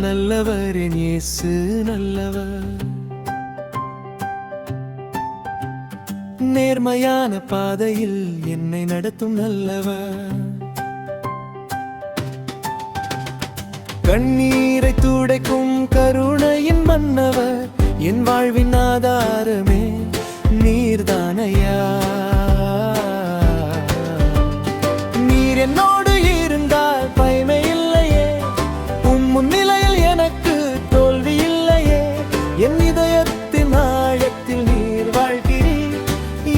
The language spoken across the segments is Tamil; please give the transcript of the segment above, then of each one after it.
நல்லவர் என் இயேசு நல்லவர். நேர்மையான பாதையில் என்னை நடத்தும் நல்லவர். கண்ணீரை துடைக்கும் கருணையின் மன்னவர். என் வாழ்வின் ஆதாரமே நீர்தானையா. நீர் என்னோடு இருந்தால் பயமே இல்லையே. முன்னிலையில் எனக்கு தோல்வி இல்லையே. என் இதயத்தின் ஆழத்தில் நீர் வாழ்கிறீர்.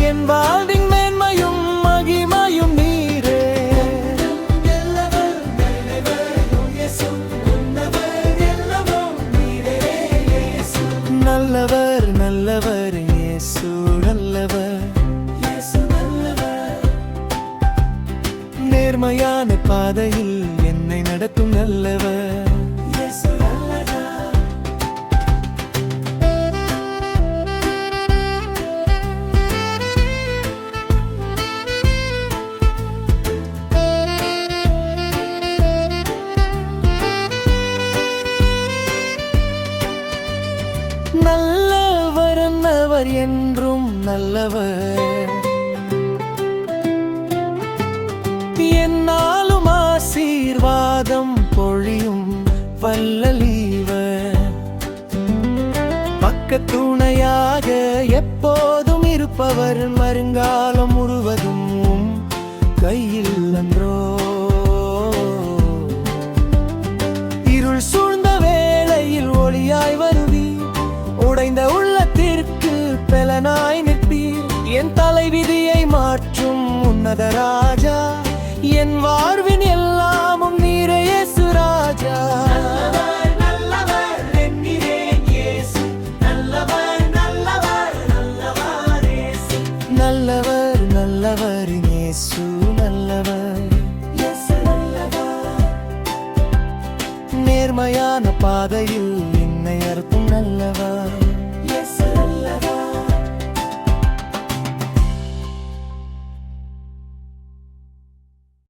என் வாழ்வின் மேன்மையும் மகிமையும் நீரே. நல்லவர் நல்லவர் இயேசு நல்லவர். நேர்மையான பாதையில் என்னை நடத்தும் நல்லவர். நல்லவர் நல்லவர் என்றும் நல்லவர். என்னாலும் ஆசீர்வாதம் பொழியும் வல்லலீவர். பக்கத்துணையாக எப்போதும் இருப்பவர். வருங்காலம் முழுவதும் கையில் அன்றோ. இருள் சூழ்ந்த வேளையில் ஒளியாய் வருவீர். உடைந்த உள்ளத்திற்கு பலனாய் நிற்பீர். என் தலைவிதியை மாற்றும் உன்னத ராஜா. என் வாழ்வின் எல்லாமும் நீரே இயேசு ராஜா. நல்லவர் இயேசு நல்லவர். நல்லவர் இயேசு நல்லவர். நல்லவர் இயேசு நல்லவர். நேர்மையான பாதையில் என்னை அறுப்பும் நல்லவர்.